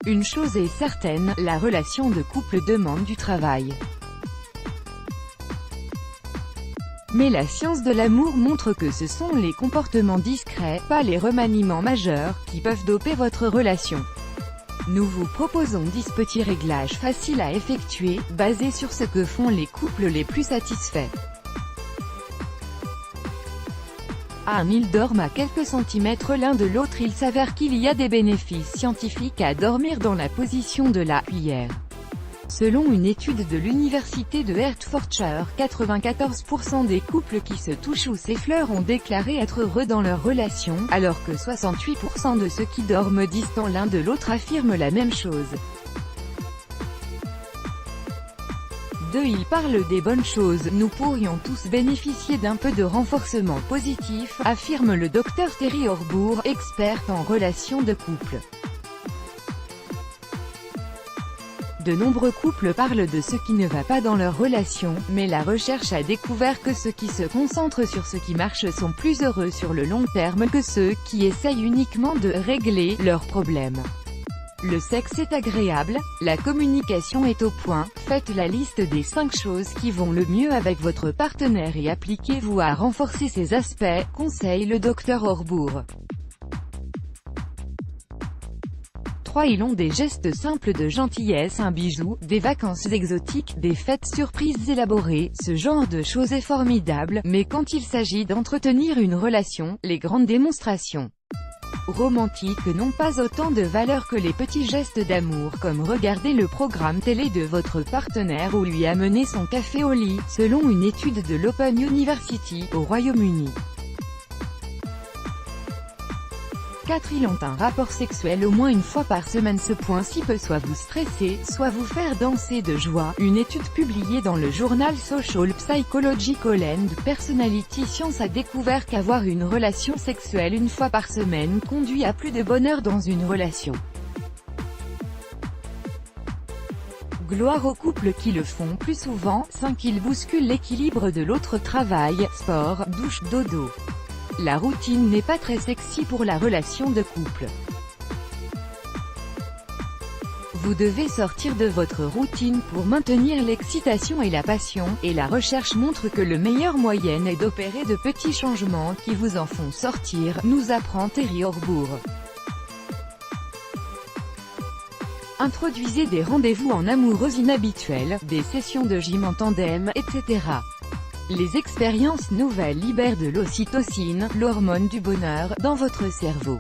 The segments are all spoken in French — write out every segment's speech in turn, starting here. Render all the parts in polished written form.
Une chose est certaine, la relation de couple demande du travail. Mais la science de l'amour montre que ce sont les comportements discrets, pas les remaniements majeurs, qui peuvent doper votre relation. Nous vous proposons 10 petits réglages faciles à effectuer, basés sur ce que font les couples les plus satisfaits. Ils dorment à quelques centimètres l'un de l'autre. Il s'avère qu'il y a des bénéfices scientifiques à dormir dans la position de la cuillère. Selon une étude de l'université de Hertfordshire, 94% des couples qui se touchent ou s'effleurent ont déclaré être heureux dans leur relation, alors que 68% de ceux qui dorment distants l'un de l'autre affirment la même chose. 2. Il parle des bonnes choses. Nous pourrions tous bénéficier d'un peu de renforcement positif, affirme le Dr Terry Orbour, experte en relations de couple. De nombreux couples parlent de ce qui ne va pas dans leur relation, mais la recherche a découvert que ceux qui se concentrent sur ce qui marche sont plus heureux sur le long terme que ceux qui essayent uniquement de régler leurs problèmes. Le sexe est agréable, la communication est au point, faites la liste des 5 choses qui vont le mieux avec votre partenaire et appliquez-vous à renforcer ces aspects, conseille le Dr Orbour. 3. Ils ont des gestes simples de gentillesse, un bijou, des vacances exotiques, des fêtes surprises élaborées, ce genre de choses est formidable, mais quand il s'agit d'entretenir une relation, les grandes démonstrations romantiques n'ont pas autant de valeur que les petits gestes d'amour comme regarder le programme télé de votre partenaire ou lui amener son café au lit, selon une étude de l'Open University, au Royaume-Uni. 4. Ils ont un rapport sexuel au moins une fois par semaine. Ce point-ci peut soit vous stresser, soit vous faire danser de joie. Une étude publiée dans le journal Social Psychological and Personality Science a découvert qu'avoir une relation sexuelle une fois par semaine conduit à plus de bonheur dans une relation. Gloire aux couples qui le font plus souvent. 5. Ils bousculent l'équilibre de l'autre. Travail, sport, douche, dodo. La routine n'est pas très sexy pour la relation de couple. Vous devez sortir de votre routine pour maintenir l'excitation et la passion, et la recherche montre que le meilleur moyen est d'opérer de petits changements qui vous en font sortir, nous apprend Terry Orbour. Introduisez des rendez-vous en amoureux inhabituels, des sessions de gym en tandem, etc. Les expériences nouvelles libèrent de l'ocytocine, l'hormone du bonheur, dans votre cerveau.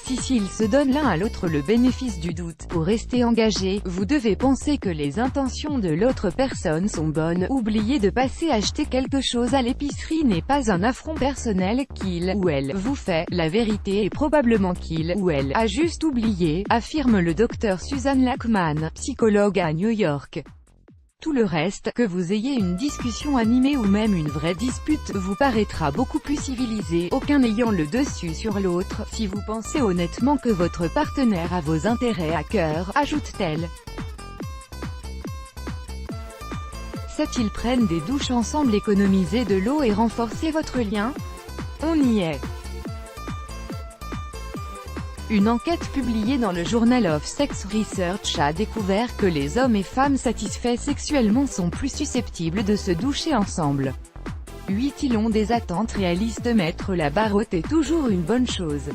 6. Ils se donnent l'un à l'autre le bénéfice du doute. Pour rester engagé, vous devez penser que les intentions de l'autre personne sont bonnes. Oubliez de passer acheter quelque chose à l'épicerie n'est pas un affront personnel qu'il ou elle vous fait. La vérité est probablement qu'il ou elle a juste oublié, affirme le Dr Susan Lackman, psychologue à New York. Tout le reste, que vous ayez une discussion animée ou même une vraie dispute, vous paraîtra beaucoup plus civilisé, aucun ayant le dessus sur l'autre, si vous pensez honnêtement que votre partenaire a vos intérêts à cœur, ajoute-t-elle. 7. Ils prennent des douches ensemble. Économisez de l'eau et renforcez votre lien. On y est. Une enquête publiée dans le Journal of Sex Research a découvert que les hommes et femmes satisfaits sexuellement sont plus susceptibles de se doucher ensemble. 8. Ils ont des attentes réalistes. Mettre la barre haute est toujours une bonne chose.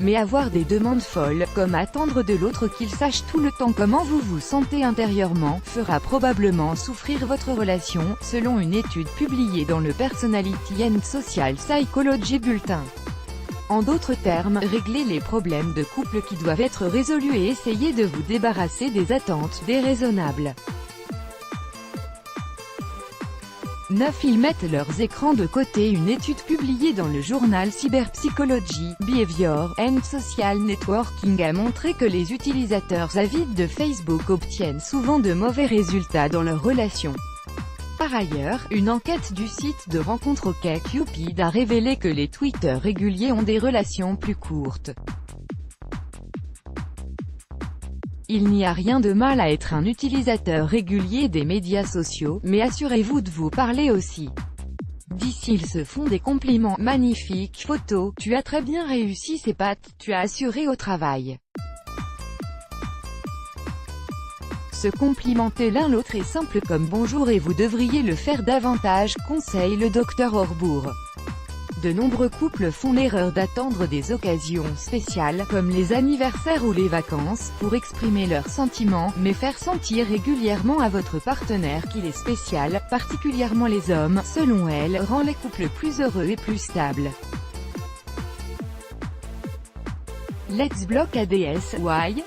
Mais avoir des demandes folles, comme attendre de l'autre qu'il sache tout le temps comment vous vous sentez intérieurement, fera probablement souffrir votre relation, selon une étude publiée dans le Personality and Social Psychology Bulletin. En d'autres termes, réglez les problèmes de couple qui doivent être résolus et essayez de vous débarrasser des attentes déraisonnables. 9. Ils mettent leurs écrans de côté. Une étude publiée dans le journal Cyberpsychology, Behavior and Social Networking a montré que les utilisateurs avides de Facebook obtiennent souvent de mauvais résultats dans leurs relations. Par ailleurs, une enquête du site de rencontre OkCupid a révélé que les tweeters réguliers ont des relations plus courtes. Il n'y a rien de mal à être un utilisateur régulier des médias sociaux, mais assurez-vous de vous parler aussi. D'ici ils se font des compliments, magnifiques, photos, tu as très bien réussi ces pattes, tu as assuré au travail. Se complimenter l'un l'autre est simple comme bonjour et vous devriez le faire davantage, conseille le docteur Orbourg. De nombreux couples font l'erreur d'attendre des occasions spéciales, comme les anniversaires ou les vacances, pour exprimer leurs sentiments, mais faire sentir régulièrement à votre partenaire qu'il est spécial, particulièrement les hommes, selon elle, rend les couples plus heureux et plus stables. Let's block ADS, why?